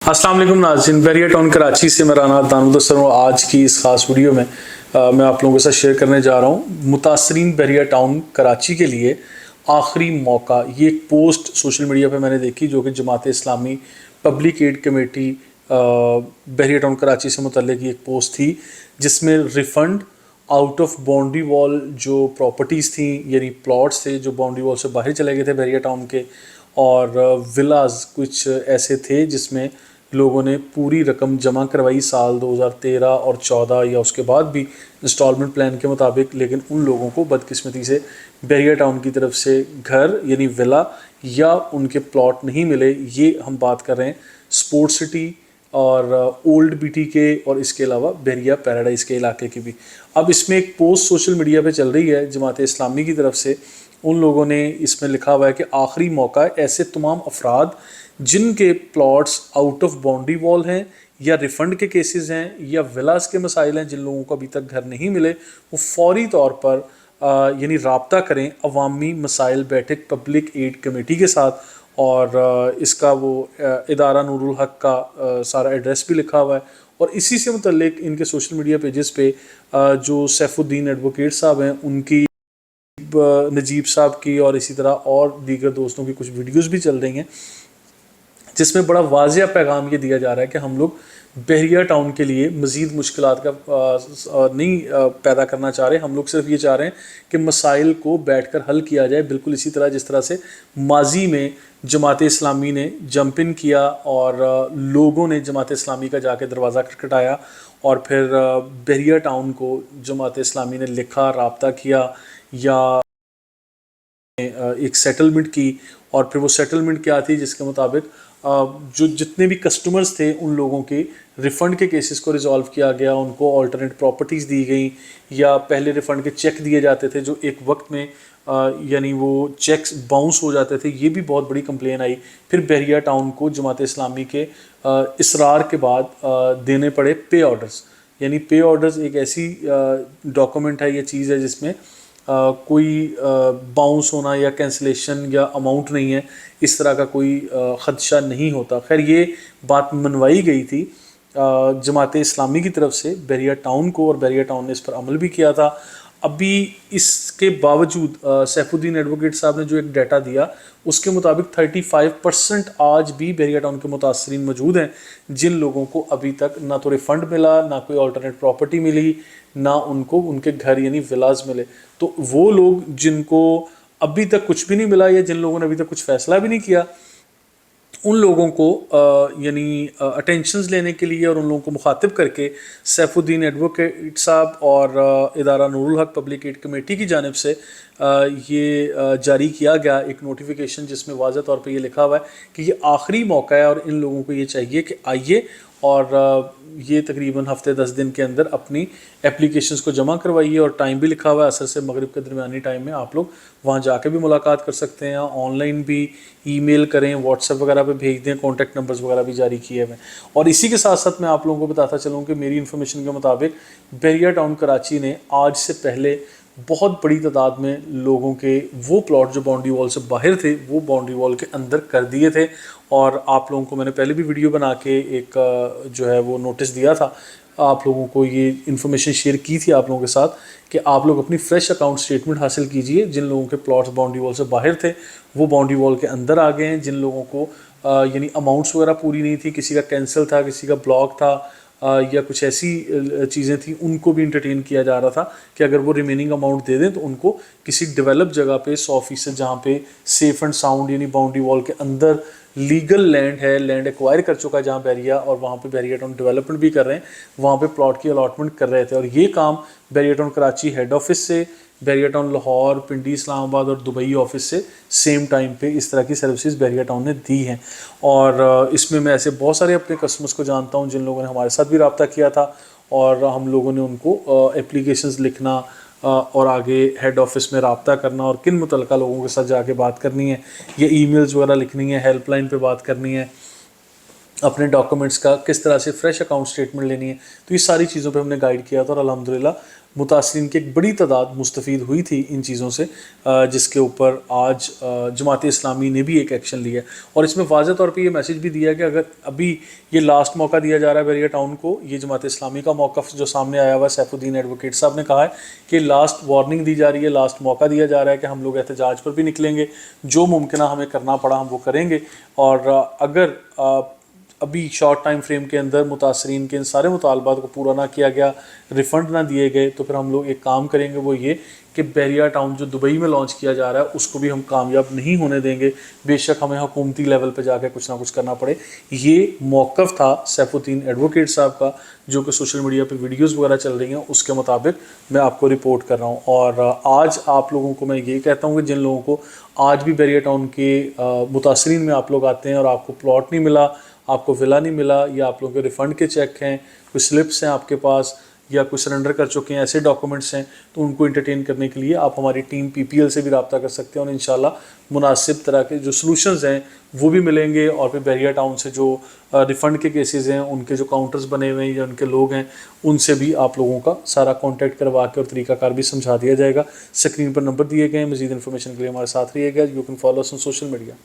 अस्सलाम वालेकुम नाज़रीन, बैरिया टाउन कराची से मेरा नाम दानूद असर हूँ। आज की इस खास वीडियो में मैं आप लोगों के साथ शेयर करने जा रहा हूँ मुतासरीन बैरिया टाउन कराची के लिए आखिरी मौका। ये एक पोस्ट सोशल मीडिया पे मैंने देखी जो कि Jamaat Islami public aid committee Bahria town Karachi से मुतल्लिक एक पोस्ट थी, जिसमें refund out of boundary wall जो प्रॉपर्टीज़ थी, यानी प्लॉट्स थे जो बाउंड्री वॉल से बाहर चले गए थे बैरिया टाउन के, और विलाज कुछ ऐसे थे जिसमें लोगों ने पूरी रकम जमा करवाई साल 2013 और 14 या उसके बाद भी इंस्टॉलमेंट प्लान के मुताबिक, लेकिन उन लोगों को बदकिस्मती से बैरिया टाउन की तरफ से घर यानी विला या उनके प्लॉट नहीं मिले। ये हम बात कर रहे हैं स्पोर्ट्स सिटी और ओल्ड बीटी के और इसके अलावा बैरिया पैराडाइज के इलाके की भी। अब इसमें एक पोस्ट सोशल मीडिया पे चल रही है जमात इस्लामी की तरफ से। उन लोगों ने इसमें लिखा हुआ है कि आखिरी मौका है, ऐसे तमाम अफराद जिनके plots out of boundary wall हैं या रिफ़ंड के केसेस हैं या विलास के मसाइल हैं, जिन लोगों को अभी तक घर नहीं मिले, वो फौरी तौर पर यानी राब्ता करें अवामी मसाइल बैठक पब्लिक एड कमेटी के साथ। और इसका वो इदारा नूरुल हक का सारा एड्रेस भी लिखा हुआ है। और इसी से मुतल्लिक इनके सोशल मीडिया पेजेस पे जो सैफुद्दीन एडवोकेट साहब हैं, उनकी, नजीब साहब की और इसी तरह और दीगर दोस्तों की कुछ वीडियोस भी चल रही हैं, जिसमें बड़ा वाज़िया पैगाम ये दिया जा रहा है कि हम लोग बैरिया टाउन के लिए मज़ीद मुश्किलात का नहीं पैदा करना चाह रहे। हम लोग सिर्फ ये चाह रहे हैं कि मसाइल को बैठकर हल किया जाए, बिल्कुल इसी तरह जिस तरह से माजी में जमात इस्लामी ने जंप इन किया और लोगों ने जमात इस्लामी का जाके दरवाज़ा खटखटाया और फिर बैरिया टाउन को जमात इस्लामी ने लिखा, राब्ता किया या एक सेटलमेंट की। और फिर वो सेटलमेंट क्या थी जिसके मुताबिक जो जितने भी कस्टमर्स थे उन लोगों के रिफ़ंड के केसेस को रिज़ॉल्व किया गया, उनको ऑल्टरनेट प्रॉपर्टीज़ दी गई या पहले रिफ़ंड के चेक दिए जाते थे जो एक वक्त में यानी वो चेक्स बाउंस हो जाते थे। ये भी बहुत बड़ी कंप्लेन आई। फिर बैरिया टाउन को जमात इस्लामी के इसरार के बाद देने पड़े पे ऑर्डर्स। यानी पे ऑर्डर्स एक ऐसी डॉक्यूमेंट है, ये चीज़ है जिसमें कोई बाउंस होना या कैंसिलेशन या अमाउंट नहीं है, इस तरह का कोई ख़दशा नहीं होता। खैर ये बात मनवाई गई थी जमात इस्लामी की तरफ से बैरिया टाउन को, और बैरिया टाउन ने इस पर अमल भी किया था। अभी इसके बावजूद सैफुद्दीन एडवोकेट साहब ने जो एक डाटा दिया उसके मुताबिक 35% आज भी बैरिया टाउन के मुतासरीन मौजूद हैं जिन लोगों को अभी तक ना तो रिफ़ंड मिला, ना कोई ऑल्टरनेट प्रॉपर्टी मिली, ना उनको उनके घर यानी विलाज मिले। तो वो लोग जिनको अभी तक कुछ भी नहीं मिला या जिन लोगों ने अभी तक कुछ फ़ैसला भी नहीं किया, उन लोगों को यानी अटेंशंस लेने के लिए और उन लोगों को मुखातिब करके सैफुद्दीन एडवोकेट साहब और इदारा नूरुल हक पब्लिक एड कमेटी की जानिब से ये जारी किया गया एक नोटिफिकेशन, जिसमें वाज़ह तौर पे ये लिखा हुआ है कि ये आखिरी मौका है और इन लोगों को ये चाहिए कि आइए और ये तकरीबन हफ्ते 10 दिन के अंदर अपनी एप्लीकेशंस को जमा करवाइए। और टाइम भी लिखा हुआ है, असर से मगरिब के दरमियानी टाइम में आप लोग वहाँ जाके भी मुलाकात कर सकते हैं, ऑनलाइन भी ईमेल करें, व्हाट्सएप वगैरह पे भेज दें, कॉन्टैक्ट नंबर्स वगैरह भी जारी किए हुए हैं। और इसी के साथ साथ मैं आप लोगों को बताता चलूँ कि मेरी इन्फॉर्मेशन के मुताबिक बैरिया टाउन कराची ने आज से पहले बहुत बड़ी तादाद में लोगों के वो प्लॉट जो बाउंड्री वॉल से बाहर थे वो बाउंड्री वॉल के अंदर कर दिए थे। और आप लोगों को मैंने पहले भी वीडियो बना के एक जो है वो नोटिस दिया था, आप लोगों को ये इन्फॉर्मेशन शेयर की थी आप लोगों के साथ कि आप लोग अपनी फ्रेश अकाउंट स्टेटमेंट हासिल कीजिए। जिन लोगों के प्लॉट्स बाउंड्री वॉल से बाहर थे वो बाउंड्री वॉल के अंदर आ गए हैं। जिन लोगों को यानी अमाउंट्स वगैरह पूरी नहीं थी, किसी का कैंसिल था, किसी का ब्लॉक था या कुछ ऐसी चीज़ें थी, उनको भी इंटरटेन किया जा रहा था कि अगर वो रिमेनिंग अमाउंट दे दें तो उनको किसी डेवलप जगह पे 100% जहाँ पे सेफ एंड साउंड यानी बाउंड्री वॉल के अंदर लीगल लैंड है, लैंड एक्वायर कर चुका है जहाँ बैरिया, और वहाँ पे बैरिया टाउन डेवलपमेंट भी कर रहे हैं, वहाँ पे प्लॉट की अलॉटमेंट कर रहे थे। और ये काम Bahria town Karachi head office से, बैरिया टाउन लाहौर, पिंडी इस्लामाबाद और दुबई ऑफिस से सेम टाइम पे इस तरह की सर्विसेज बैरिया टाउन ने दी हैं। और इसमें मैं ऐसे बहुत सारे अपने कस्टमर्स को जानता हूँ जिन लोगों ने हमारे साथ भी रब्ता किया था और हम लोगों ने उनको एप्लीकेशंस लिखना और आगे हेड ऑफिस में रब्ता करना और किन मुतल्लिका लोगों के साथ जाके बात करनी है या ईमेल्स वगैरह लिखनी है, हेल्पलाइन पे बात करनी है, अपने डॉक्यूमेंट्स का किस तरह से फ्रेश अकाउंट स्टेटमेंट लेनी है, तो ये सारी चीज़ों पे हमने गाइड किया था। और अल्हम्दुलिल्लाह متاثرین کی ایک بڑی تعداد مستفید ہوئی تھی ان چیزوں سے، جس کے اوپر آج جماعت اسلامی نے بھی ایک ایکشن لیا ہے، اور اس میں واضح طور پہ یہ میسج بھی دیا ہے کہ اگر ابھی یہ لاسٹ موقع دیا جا رہا ہے بیریا ٹاؤن کو، یہ جماعت اسلامی کا موقف جو سامنے آیا ہوا ہے، سیف الدین ایڈوکیٹ صاحب نے کہا ہے کہ لاسٹ وارننگ دی جا رہی ہے، لاسٹ موقع دیا جا رہا ہے کہ ہم لوگ احتجاج پر بھی نکلیں گے، جو ممکنہ ہمیں کرنا پڑا ہم وہ کریں گے، اور اگر ابھی شارٹ ٹائم فریم کے اندر متاثرین کے ان سارے مطالبات کو پورا نہ کیا گیا، ریفنڈ نہ دیے گئے، تو پھر ہم لوگ ایک کام کریں گے، وہ یہ کہ بیریا ٹاؤن جو دبئی میں لانچ کیا جا رہا ہے اس کو بھی ہم کامیاب نہیں ہونے دیں گے، بے شک ہمیں حکومتی لیول پہ جا کے کچھ نہ کچھ کرنا پڑے۔ یہ موقف تھا سیف الدین ایڈوکیٹ صاحب کا، جو کہ سوشل میڈیا پہ ویڈیوز وغیرہ چل رہی ہیں، اس کے مطابق میں آپ کو رپورٹ کر رہا ہوں۔ اور آج آپ لوگوں کو میں یہ کہتا ہوں کہ جن لوگوں کو آج بھی بیریا ٹاؤن کے متاثرین میں آپ لوگ آتے ہیں اور آپ کو پلاٹ نہیں ملا، آپ کو ولا نہیں ملا، یا آپ لوگوں کے ریفنڈ کے چیک ہیں، کوئی سلپس ہیں آپ کے پاس، یا کوئی سرنڈر کر چکے ہیں، ایسے ڈاکومنٹس ہیں، تو ان کو انٹرٹین کرنے کے لیے آپ ہماری ٹیم پی پی ایل سے بھی رابطہ کر سکتے ہیں، اور انشاءاللہ مناسب طرح کے جو سلوشنز ہیں وہ بھی ملیں گے، اور پھر بیریا ٹاؤن سے جو ریفنڈ کے کیسز ہیں، ان کے جو کاؤنٹرز بنے ہوئے ہیں یا ان کے لوگ ہیں، ان سے بھی آپ لوگوں کا سارا کانٹیکٹ کروا کے اور طریقہ کار بھی سمجھا دیا جائے گا۔ اسکرین پر نمبر دیے گئے ہیں، مزید انفارمیشن کے لیے ہمارے ساتھ رہیے گا۔ You can follow us on social media.